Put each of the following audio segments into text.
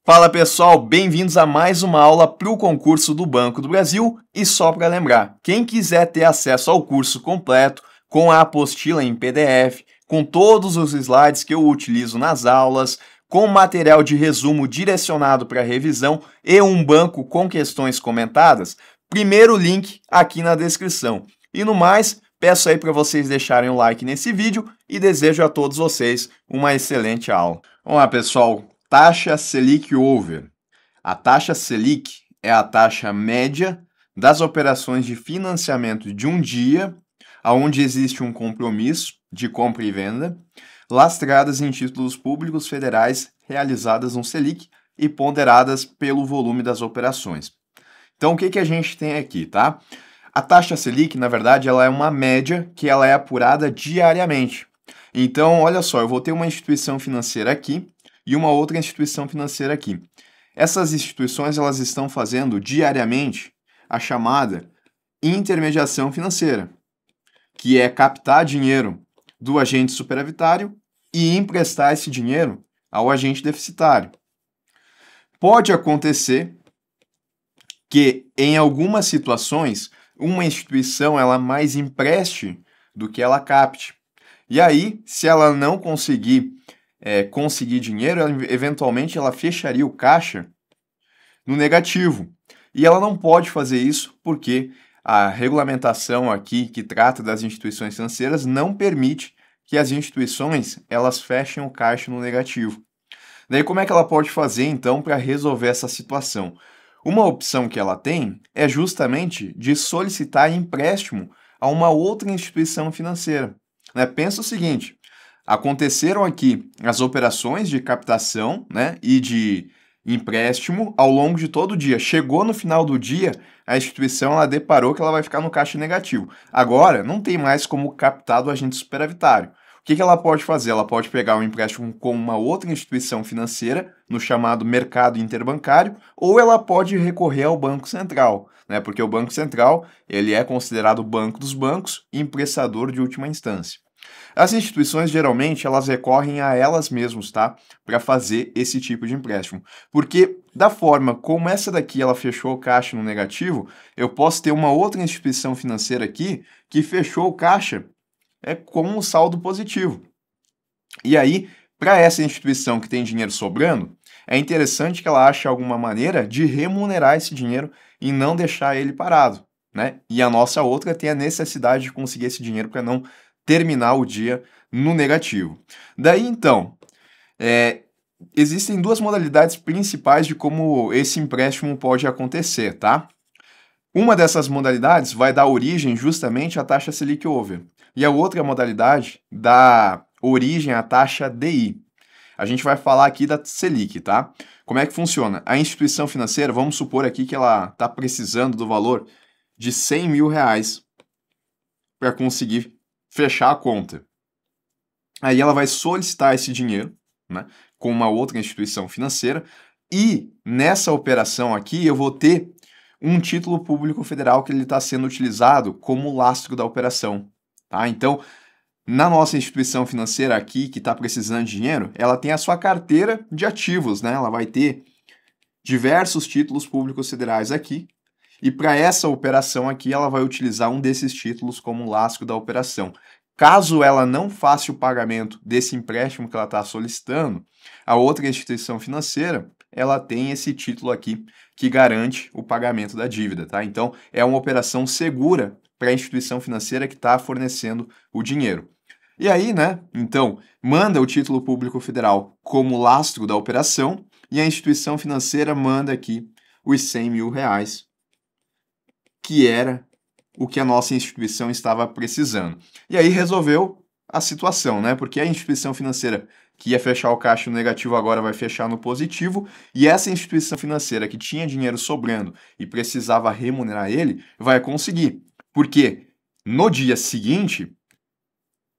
Fala pessoal, bem-vindos a mais uma aula para o concurso do Banco do Brasil. E só para lembrar, quem quiser ter acesso ao curso completo, com a apostila em PDF, com todos os slides que eu utilizo nas aulas, com material de resumo direcionado para revisão e um banco com questões comentadas, primeiro link aqui na descrição. E no mais, peço aí para vocês deixarem o like nesse vídeo e desejo a todos vocês uma excelente aula. Vamos lá pessoal. Taxa Selic Over. A taxa Selic é a taxa média das operações de financiamento de um dia, onde existe um compromisso de compra e venda, lastreadas em títulos públicos federais realizadas no Selic e ponderadas pelo volume das operações. Então, o que a gente tem aqui, tá? A taxa Selic, na verdade, ela é uma média que ela é apurada diariamente. Então, olha só, eu vou ter uma instituição financeira aqui, e uma outra instituição financeira aqui. Essas instituições elas estão fazendo diariamente a chamada intermediação financeira, que é captar dinheiro do agente superavitário e emprestar esse dinheiro ao agente deficitário. Pode acontecer que em algumas situações uma instituição ela mais empreste do que ela capte. E aí, se ela não conseguir dinheiro, eventualmente ela fecharia o caixa no negativo. E ela não pode fazer isso porque a regulamentação aqui que trata das instituições financeiras não permite que as instituições elas fechem o caixa no negativo. Daí como é que ela pode fazer então para resolver essa situação? Uma opção que ela tem é justamente de solicitar empréstimo a uma outra instituição financeira. Pensa o seguinte: aconteceram aqui as operações de captação, e de empréstimo ao longo de todo o dia. Chegou no final do dia, a instituição ela deparou que ela vai ficar no caixa negativo. Agora, não tem mais como captar do agente superavitário. O que ela pode fazer? Ela pode pegar um empréstimo com uma outra instituição financeira, no chamado mercado interbancário, ou ela pode recorrer ao Banco Central, porque o Banco Central ele é considerado o banco dos bancos e emprestador de última instância. As instituições, geralmente, elas recorrem a elas mesmas, tá? Para fazer esse tipo de empréstimo. Porque, da forma como essa daqui, ela fechou o caixa no negativo, eu posso ter uma outra instituição financeira aqui que fechou o caixa com um saldo positivo. E aí, para essa instituição que tem dinheiro sobrando, é interessante que ela ache alguma maneira de remunerar esse dinheiro e não deixar ele parado, E a nossa outra tem a necessidade de conseguir esse dinheiro para não terminar o dia no negativo. Daí, então, existem duas modalidades principais de como esse empréstimo pode acontecer, tá? Uma dessas modalidades vai dar origem justamente à taxa Selic Over. E a outra modalidade dá origem à taxa DI. A gente vai falar aqui da Selic, tá? Como é que funciona? A instituição financeira, vamos supor aqui que ela está precisando do valor de R$100 mil para conseguir fechar a conta. Aí ela vai solicitar esse dinheiro, com uma outra instituição financeira, e nessa operação aqui eu vou ter um título público federal que ele está sendo utilizado como lastro da operação. Tá? Então, na nossa instituição financeira aqui, que está precisando de dinheiro, ela tem a sua carteira de ativos, Ela vai ter diversos títulos públicos federais aqui, e para essa operação aqui, ela vai utilizar um desses títulos como lastro da operação. Caso ela não faça o pagamento desse empréstimo que ela está solicitando, a outra instituição financeira, ela tem esse título aqui que garante o pagamento da dívida, tá? Então, é uma operação segura para a instituição financeira que está fornecendo o dinheiro. E aí, então, manda o título público federal como lastro da operação e a instituição financeira manda aqui os R$100 mil, que era o que a nossa instituição estava precisando. E aí resolveu a situação, Porque a instituição financeira que ia fechar o caixa no negativo agora vai fechar no positivo, e essa instituição financeira que tinha dinheiro sobrando e precisava remunerar ele, vai conseguir. Porque no dia seguinte,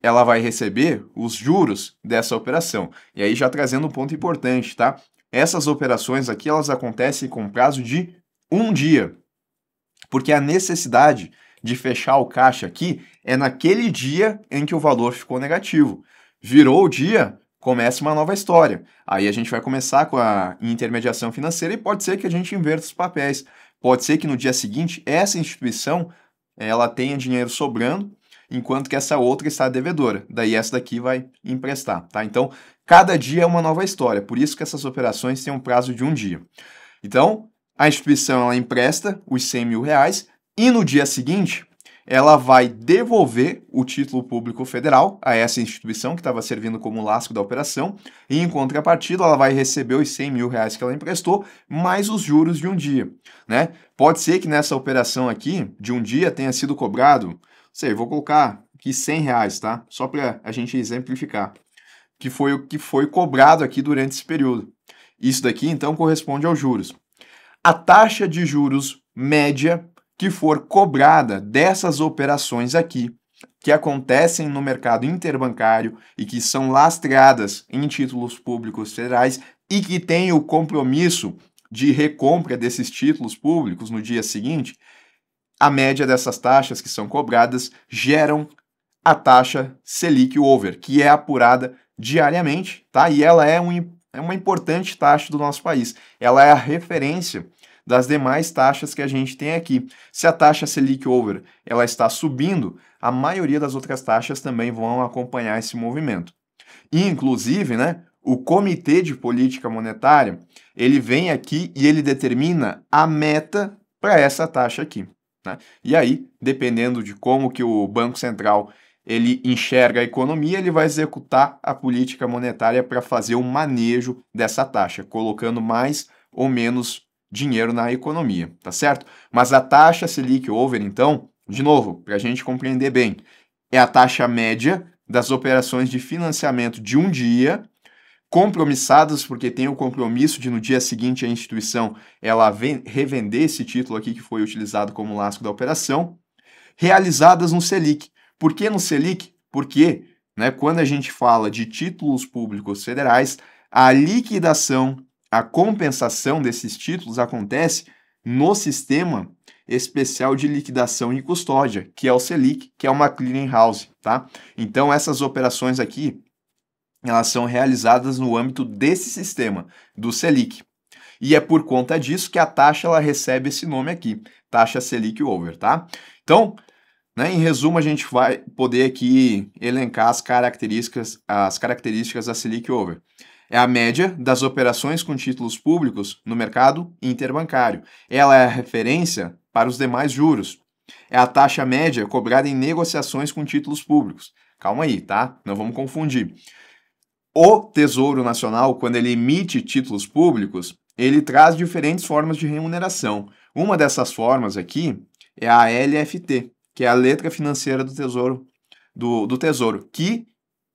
ela vai receber os juros dessa operação. E aí já trazendo um ponto importante, tá? Essas operações aqui, elas acontecem com prazo de um dia. Porque a necessidade de fechar o caixa aqui é naquele dia em que o valor ficou negativo. Virou o dia, começa uma nova história. Aí a gente vai começar com a intermediação financeira e pode ser que a gente inverta os papéis. Pode ser que no dia seguinte essa instituição ela tenha dinheiro sobrando, enquanto que essa outra está devedora. Daí essa daqui vai emprestar, tá? Então, cada dia é uma nova história. Por isso que essas operações têm um prazo de um dia. Então, a instituição ela empresta os 100 mil reais e no dia seguinte ela vai devolver o título público federal a essa instituição que estava servindo como lastro da operação e, em contrapartida, ela vai receber os 100 mil reais que ela emprestou, mais os juros de um dia, né? Pode ser que nessa operação aqui, de um dia, tenha sido cobrado, sei, vou colocar aqui 100 reais, tá? Só para a gente exemplificar, que foi o que foi cobrado aqui durante esse período. Isso daqui, então, corresponde aos juros. A taxa de juros média que for cobrada dessas operações aqui, que acontecem no mercado interbancário e que são lastreadas em títulos públicos federais e que têm o compromisso de recompra desses títulos públicos no dia seguinte, a média dessas taxas que são cobradas geram a taxa Selic Over, que é apurada diariamente, tá? E ela é uma importante taxa do nosso país. Ela é a referência das demais taxas que a gente tem aqui. Se a taxa Selic Over ela está subindo, a maioria das outras taxas também vão acompanhar esse movimento. E, inclusive, né, o Comitê de Política Monetária, ele vem aqui e ele determina a meta para essa taxa aqui, né? E aí, dependendo de como que o Banco Central ele enxerga a economia, ele vai executar a política monetária para fazer o manejo dessa taxa, colocando mais ou menos dinheiro na economia, tá certo? Mas a taxa Selic Over, então, de novo, para a gente compreender bem, é a taxa média das operações de financiamento de um dia, compromissadas, porque tem o compromisso de no dia seguinte a instituição ela revender esse título aqui que foi utilizado como lastro da operação, realizadas no Selic. Por que no Selic? Porque, né, quando a gente fala de títulos públicos federais, a liquidação, a compensação desses títulos acontece no sistema especial de liquidação e custódia, que é o Selic, que é uma clearing house, tá? Então essas operações aqui, elas são realizadas no âmbito desse sistema, do Selic. E é por conta disso que a taxa ela recebe esse nome aqui, taxa Selic Over, tá? Então, né, em resumo, a gente vai poder aqui elencar as características da Selic Over. É a média das operações com títulos públicos no mercado interbancário. Ela é a referência para os demais juros. É a taxa média cobrada em negociações com títulos públicos. Calma aí, tá? Não vamos confundir. O Tesouro Nacional, quando ele emite títulos públicos, ele traz diferentes formas de remuneração. Uma dessas formas aqui é a LFT, que é a letra financeira do Tesouro, do Tesouro, que,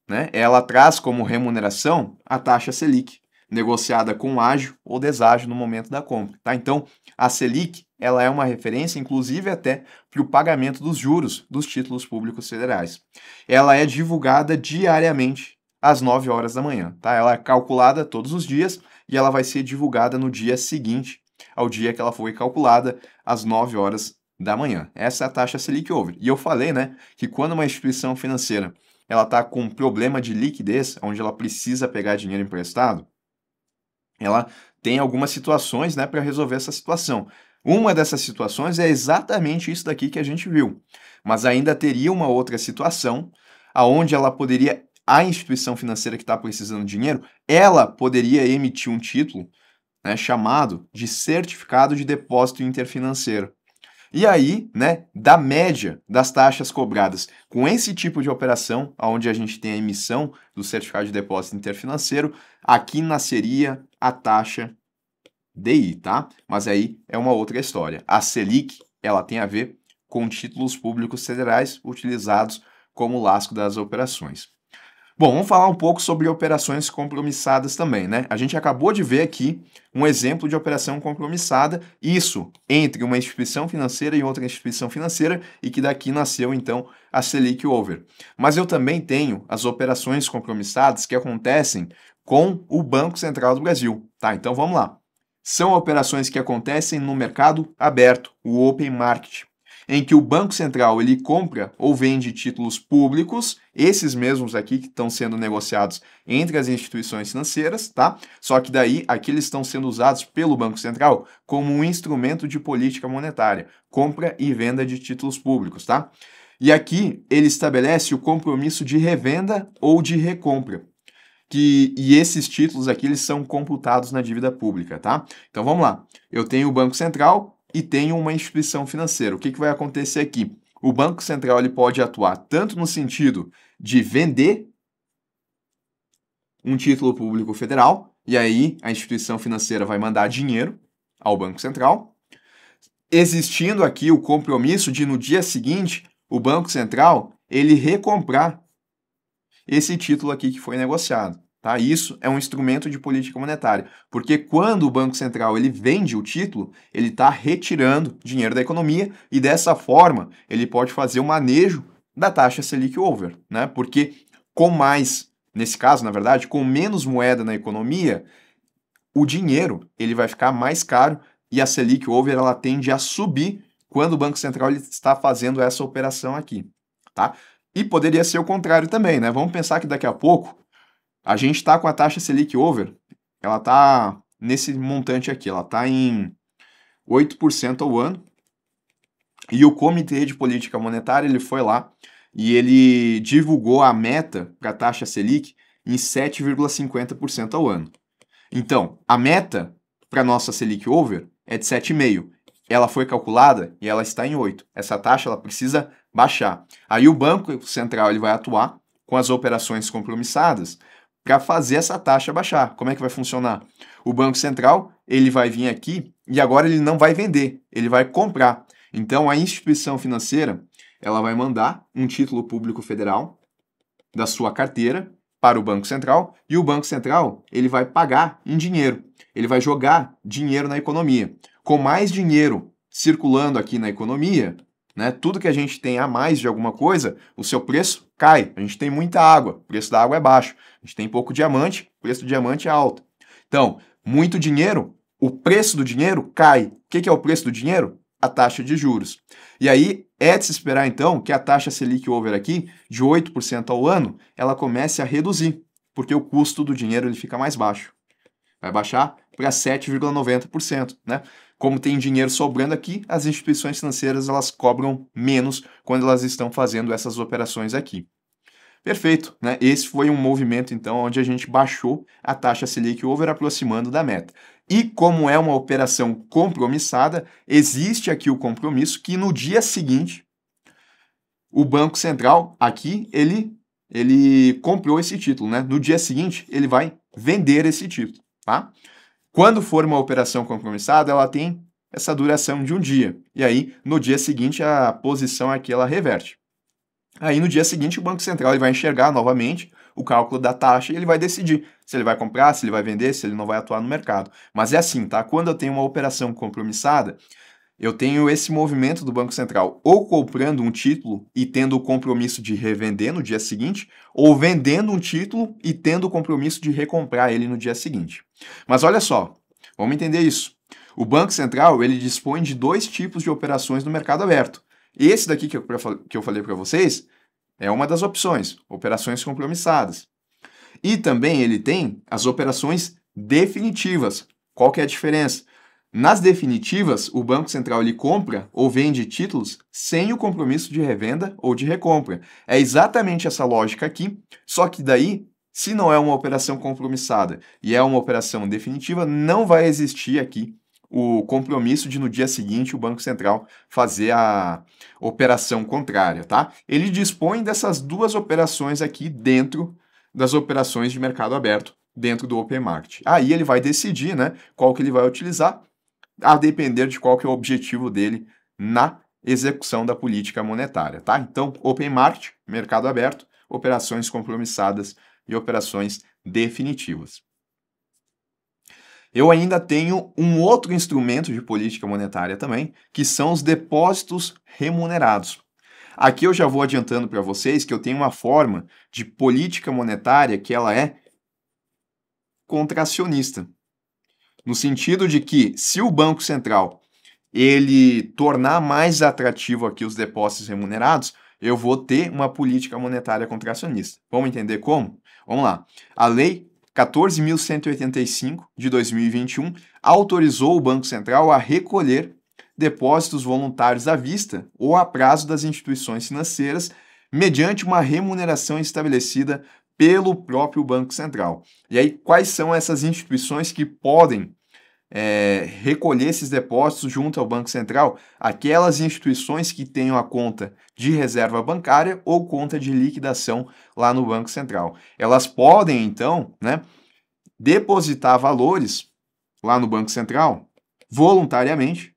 né, ela traz como remuneração a taxa Selic, negociada com ágio ou deságio no momento da compra, tá? Então, a Selic, ela é uma referência, inclusive até para o pagamento dos juros dos títulos públicos federais. Ela é divulgada diariamente às 9 horas da manhã, tá? Ela é calculada todos os dias e ela vai ser divulgada no dia seguinte ao dia que ela foi calculada, às 9 horas da manhã. Essa é a taxa Selic Over. E eu falei, né, que quando uma instituição financeira ela está com um problema de liquidez, onde ela precisa pegar dinheiro emprestado, ela tem algumas situações, né, para resolver essa situação. Uma dessas situações é exatamente isso daqui que a gente viu, mas ainda teria uma outra situação aonde ela poderia, a instituição financeira que está precisando de dinheiro, ela poderia emitir um título, né, chamado de certificado de depósito interfinanceiro. E aí, né, da média das taxas cobradas com esse tipo de operação, onde a gente tem a emissão do certificado de depósito interfinanceiro, aqui nasceria a taxa DI, tá? Mas aí é uma outra história. A Selic, ela tem a ver com títulos públicos federais utilizados como lastro das operações. Bom, vamos falar um pouco sobre operações compromissadas também, né? A gente acabou de ver aqui um exemplo de operação compromissada, isso entre uma instituição financeira e outra instituição financeira, e que daqui nasceu, então, a Selic Over. Mas eu também tenho as operações compromissadas que acontecem com o Banco Central do Brasil, tá? Então, vamos lá. São operações que acontecem no mercado aberto, o Open Market. em que o Banco Central ele compra ou vende títulos públicos, esses mesmos aqui que estão sendo negociados entre as instituições financeiras, tá? Só que daí aqui eles estão sendo usados pelo Banco Central como um instrumento de política monetária, compra e venda de títulos públicos, tá? E aqui ele estabelece o compromisso de revenda ou de recompra. E esses títulos aqui eles são computados na dívida pública, tá? Então vamos lá. Eu tenho o Banco Central e tenho uma instituição financeira. O que vai acontecer aqui? O Banco Central ele pode atuar tanto no sentido de vender um título público federal, e aí a instituição financeira vai mandar dinheiro ao Banco Central, existindo aqui o compromisso de no dia seguinte o Banco Central ele recomprar esse título aqui que foi negociado. Tá? Isso é um instrumento de política monetária, porque quando o Banco Central ele vende o título, ele está retirando dinheiro da economia e dessa forma ele pode fazer o manejo da taxa Selic over, né? Porque com mais, nesse caso, na verdade, com menos moeda na economia, o dinheiro ele vai ficar mais caro e a Selic over ela tende a subir quando o Banco Central ele está fazendo essa operação aqui, tá? E poderia ser o contrário também, né? Vamos pensar que daqui a pouco a gente está com a taxa Selic over, ela está nesse montante aqui, ela está em 8% ao ano, e o Comitê de Política Monetária ele foi lá e ele divulgou a meta para a taxa Selic em 7,50% ao ano. Então, a meta para a nossa Selic over é de 7,5%. Ela foi calculada e ela está em 8%. Essa taxa ela precisa baixar. Aí o Banco Central ele vai atuar com as operações compromissadas para fazer essa taxa baixar. Como é que vai funcionar? O Banco Central ele vai vir aqui e agora ele não vai vender, ele vai comprar. Então a instituição financeira ela vai mandar um título público federal da sua carteira para o Banco Central e o Banco Central ele vai pagar em dinheiro. Ele vai jogar dinheiro na economia. Com mais dinheiro circulando aqui na economia, né, tudo que a gente tem a mais de alguma coisa, o seu preço cai. A gente tem muita água, o preço da água é baixo. A gente tem pouco diamante, o preço do diamante é alto. Então, muito dinheiro, o preço do dinheiro cai. O que é o preço do dinheiro? A taxa de juros. E aí, é de se esperar, então, que a taxa Selic over aqui, de 8% ao ano, ela comece a reduzir, porque o custo do dinheiro ele fica mais baixo. Vai baixar para 7,90%, né? Como tem dinheiro sobrando aqui, as instituições financeiras elas cobram menos quando elas estão fazendo essas operações aqui. Perfeito, né? Esse foi um movimento, então, onde a gente baixou a taxa Selic over aproximando da meta. E como é uma operação compromissada, existe aqui o compromisso que no dia seguinte, o Banco Central, aqui, ele comprou esse título, né? No dia seguinte, ele vai vender esse título, tá? Quando for uma operação compromissada, ela tem essa duração de um dia. E aí, no dia seguinte, a posição aqui ela reverte. Aí, no dia seguinte, o Banco Central ele vai enxergar novamente o cálculo da taxa e ele vai decidir se ele vai comprar, se ele vai vender, se ele não vai atuar no mercado. Mas é assim, tá? Quando eu tenho uma operação compromissada, eu tenho esse movimento do Banco Central ou comprando um título e tendo o compromisso de revender no dia seguinte, ou vendendo um título e tendo o compromisso de recomprar ele no dia seguinte. Mas olha só, vamos entender isso. O Banco Central ele dispõe de dois tipos de operações no mercado aberto. Esse daqui que eu falei para vocês é uma das opções, operações compromissadas. E também ele tem as operações definitivas. Qual que é a diferença? Nas definitivas, o Banco Central ele compra ou vende títulos sem o compromisso de revenda ou de recompra. É exatamente essa lógica aqui, só que daí, se não é uma operação compromissada e é uma operação definitiva, não vai existir aqui o compromisso de no dia seguinte o Banco Central fazer a operação contrária, tá? Ele dispõe dessas duas operações aqui dentro das operações de mercado aberto, dentro do Open Market. Aí ele vai decidir, né, qual que ele vai utilizar, a depender de qual que é o objetivo dele na execução da política monetária, tá? Então, Open Market, mercado aberto, operações compromissadas e operações definitivas. Eu ainda tenho um outro instrumento de política monetária também, que são os depósitos remunerados. Aqui eu já vou adiantando para vocês que eu tenho uma forma de política monetária que ela é contracionista. No sentido de que, se o Banco Central ele tornar mais atrativo aqui os depósitos remunerados, eu vou ter uma política monetária contracionista. Vamos entender como? Vamos lá. A Lei 14.185 de 2021 autorizou o Banco Central a recolher depósitos voluntários à vista ou a prazo das instituições financeiras mediante uma remuneração estabelecida pelo próprio Banco Central. E aí, quais são essas instituições que podem recolher esses depósitos junto ao Banco Central? Aquelas instituições que tenham a conta de reserva bancária ou conta de liquidação lá no Banco Central. Elas podem, então, né, depositar valores lá no Banco Central voluntariamente.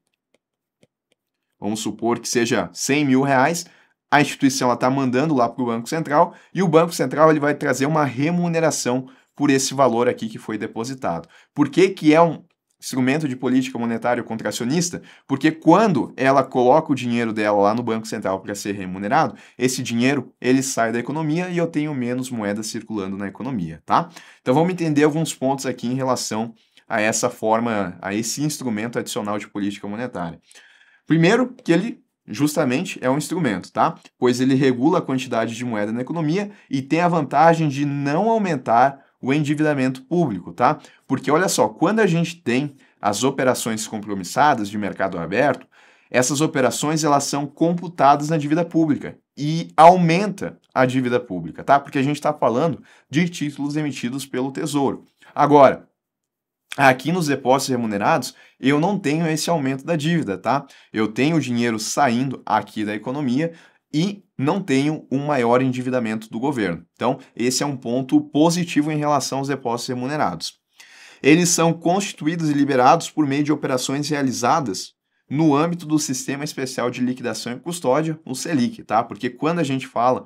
Vamos supor que seja 100 mil reais, a instituição está mandando lá para o Banco Central e o Banco Central ele vai trazer uma remuneração por esse valor aqui que foi depositado. Por que que é um instrumento de política monetária contracionista? Porque quando ela coloca o dinheiro dela lá no Banco Central para ser remunerado, esse dinheiro ele sai da economia e eu tenho menos moeda circulando na economia, tá? Então vamos entender alguns pontos aqui em relação a essa forma, a esse instrumento adicional de política monetária. Primeiro, que ele justamente é um instrumento, tá? Pois ele regula a quantidade de moeda na economia e tem a vantagem de não aumentar o endividamento público, tá? Porque olha só, quando a gente tem as operações compromissadas de mercado aberto, essas operações elas são computadas na dívida pública e aumenta a dívida pública, tá? Porque a gente está falando de títulos emitidos pelo Tesouro. Agora, aqui nos depósitos remunerados, eu não tenho esse aumento da dívida, tá? Eu tenho o dinheiro saindo aqui da economia e não tenho um maior endividamento do governo. Então, esse é um ponto positivo em relação aos depósitos remunerados. Eles são constituídos e liberados por meio de operações realizadas no âmbito do Sistema Especial de Liquidação e Custódia, o Selic, tá? Porque quando a gente fala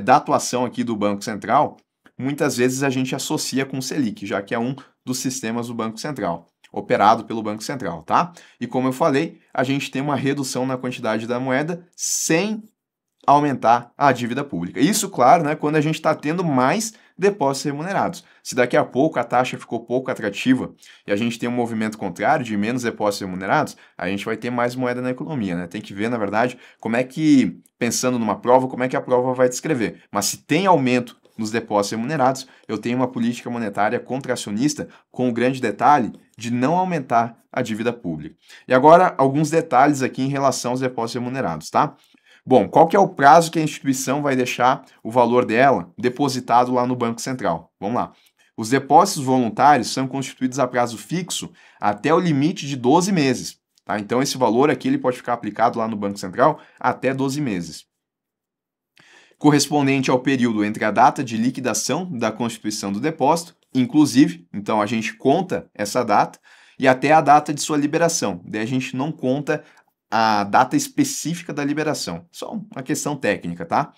da atuação aqui do Banco Central, muitas vezes a gente associa com o Selic, já que é um dos sistemas do Banco Central, operado pelo Banco Central, tá? E como eu falei, a gente tem uma redução na quantidade da moeda sem aumentar a dívida pública. Isso, claro, né, quando a gente está tendo mais depósitos remunerados. Se daqui a pouco a taxa ficou pouco atrativa e a gente tem um movimento contrário de menos depósitos remunerados, a gente vai ter mais moeda na economia, né? Tem que ver, na verdade, como é que, pensando numa prova, como é que a prova vai descrever. Mas se tem aumento nos depósitos remunerados, eu tenho uma política monetária contracionista com o grande detalhe de não aumentar a dívida pública. E agora, alguns detalhes aqui em relação aos depósitos remunerados, tá? Bom, qual que é o prazo que a instituição vai deixar o valor dela depositado lá no Banco Central? Vamos lá. Os depósitos voluntários são constituídos a prazo fixo até o limite de 12 meses. Tá? Então, esse valor aqui ele pode ficar aplicado lá no Banco Central até 12 meses. Correspondente ao período entre a data de liquidação da constituição do depósito, inclusive, então a gente conta essa data, e até a data de sua liberação. Daí a gente não conta a data específica da liberação. Só uma questão técnica, tá?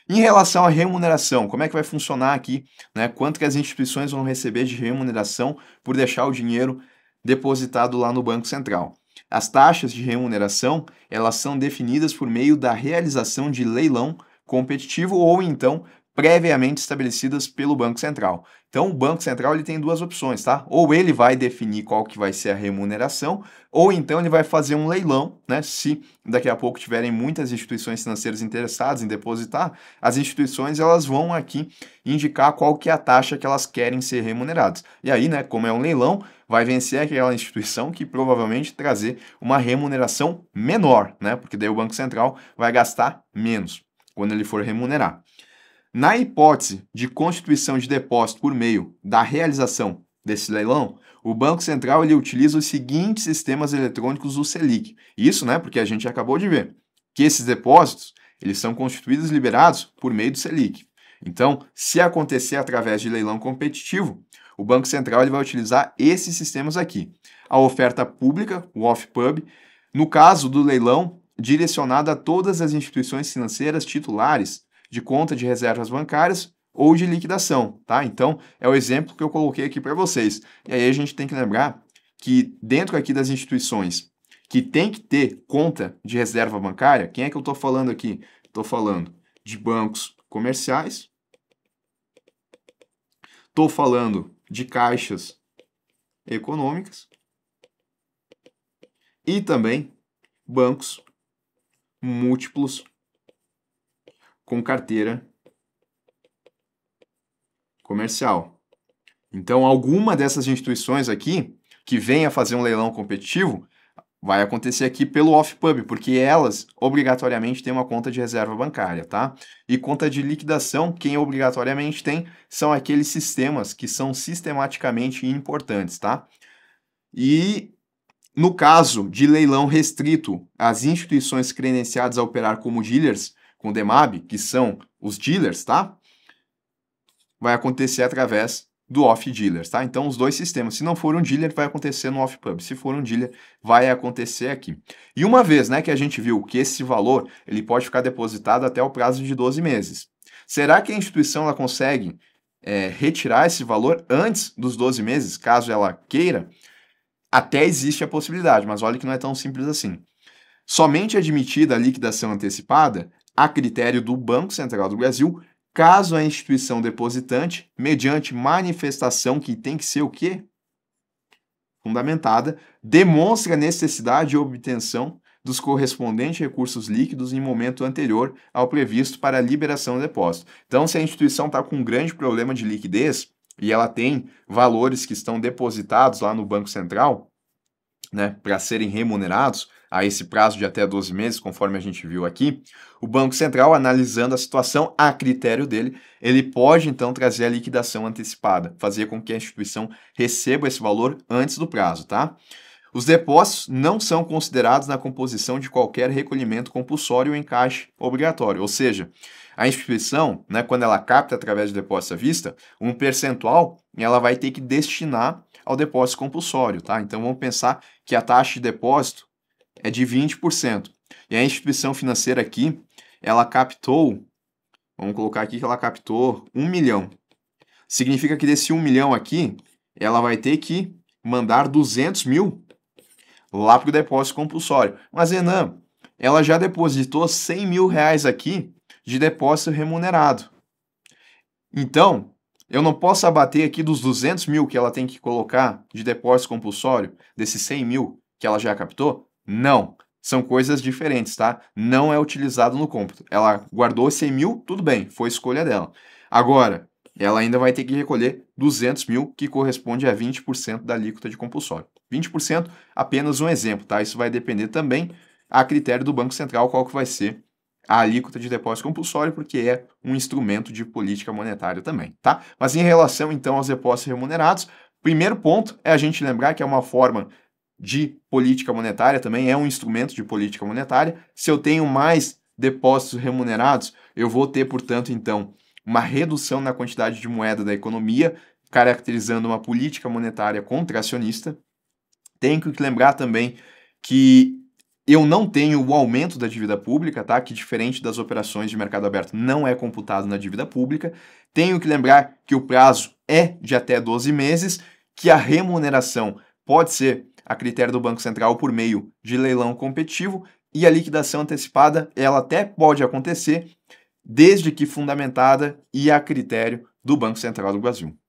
Em relação à remuneração, como é que vai funcionar aqui, né? Quanto que as instituições vão receber de remuneração por deixar o dinheiro depositado lá no Banco Central? As taxas de remuneração, elas são definidas por meio da realização de leilão competitivo ou então previamente estabelecidas pelo Banco Central. Então, o Banco Central ele tem duas opções, tá? Ou ele vai definir qual que vai ser a remuneração, ou então ele vai fazer um leilão, né? Se daqui a pouco tiverem muitas instituições financeiras interessadas em depositar, as instituições elas vão aqui indicar qual que é a taxa que elas querem ser remuneradas. E aí, né, como é um leilão, vai vencer aquela instituição que provavelmente trazer uma remuneração menor, né? Porque daí o Banco Central vai gastar menos quando ele for remunerar. Na hipótese de constituição de depósito por meio da realização desse leilão, o Banco Central ele utiliza os seguintes sistemas eletrônicos do Selic. Isso, né, porque a gente acabou de ver que esses depósitos eles são constituídos e liberados por meio do Selic. Então, se acontecer através de leilão competitivo, o Banco Central ele vai utilizar esses sistemas aqui. A oferta pública, o off-pub, no caso do leilão, direcionada a todas as instituições financeiras titulares de conta de reservas bancárias ou de liquidação, tá? Então, é o exemplo que eu coloquei aqui para vocês. E aí a gente tem que lembrar que dentro aqui das instituições que tem que ter conta de reserva bancária, quem é que eu estou falando aqui? Estou falando de bancos comerciais, estou falando de caixas econômicas e também bancos múltiplos com carteira comercial. Então, alguma dessas instituições aqui que venha fazer um leilão competitivo vai acontecer aqui pelo off-pub, porque elas obrigatoriamente têm uma conta de reserva bancária, tá? E conta de liquidação, quem obrigatoriamente tem são aqueles sistemas que são sistematicamente importantes, tá? E no caso de leilão restrito às instituições credenciadas a operar como dealers com DEMAB, que são os dealers, tá? Vai acontecer através do off-dealers, tá? Então, os dois sistemas. Se não for um dealer, vai acontecer no off-pub. Se for um dealer, vai acontecer aqui. E uma vez, né, que a gente viu que esse valor, ele pode ficar depositado até o prazo de 12 meses. Será que a instituição ela consegue retirar esse valor antes dos 12 meses, caso ela queira? Até existe a possibilidade, mas olha que não é tão simples assim. Somente admitida a liquidação antecipada, a critério do Banco Central do Brasil, caso a instituição depositante, mediante manifestação que tem que ser o quê? Fundamentada, demonstre a necessidade de obtenção dos correspondentes recursos líquidos em momento anterior ao previsto para a liberação do depósito. Então, se a instituição está com um grande problema de liquidez e ela tem valores que estão depositados lá no Banco Central, né, para serem remunerados a esse prazo de até 12 meses, conforme a gente viu aqui, o Banco Central, analisando a situação a critério dele, ele pode então trazer a liquidação antecipada, fazer com que a instituição receba esse valor antes do prazo, tá? Os depósitos não são considerados na composição de qualquer recolhimento compulsório ou encaixe obrigatório, ou seja, a instituição, né, quando ela capta através do depósito à vista, um percentual ela vai ter que destinar ao depósito compulsório, tá? Então vamos pensar que a taxa de depósito é de 20%. E a instituição financeira aqui, ela captou, vamos colocar aqui que ela captou 1 milhão. Significa que desse 1 milhão aqui, ela vai ter que mandar 200 mil lá para o depósito compulsório. Mas, Renan, ela já depositou 100 mil reais aqui de depósito remunerado. Então, eu não posso abater aqui dos 200 mil que ela tem que colocar de depósito compulsório, desses 100 mil que ela já captou? Não. São coisas diferentes, tá? Não é utilizado no cômputo. Ela guardou 100 mil, tudo bem, foi escolha dela. Agora, ela ainda vai ter que recolher 200 mil, que corresponde a 20% da alíquota de compulsório. 20% apenas um exemplo, tá? Isso vai depender também a critério do Banco Central qual que vai ser a alíquota de depósito compulsório, porque é um instrumento de política monetária também, tá? Mas em relação, então, aos depósitos remunerados, primeiro ponto é a gente lembrar que é uma forma de política monetária, também é um instrumento de política monetária. Se eu tenho mais depósitos remunerados, eu vou ter, portanto, então, uma redução na quantidade de moeda da economia, caracterizando uma política monetária contracionista. Tenho que lembrar também que eu não tenho o aumento da dívida pública, tá? Que diferente das operações de mercado aberto não é computado na dívida pública. Tenho que lembrar que o prazo é de até 12 meses, que a remuneração pode ser a critério do Banco Central por meio de leilão competitivo e a liquidação antecipada, ela até pode acontecer desde que fundamentada e a critério do Banco Central do Brasil.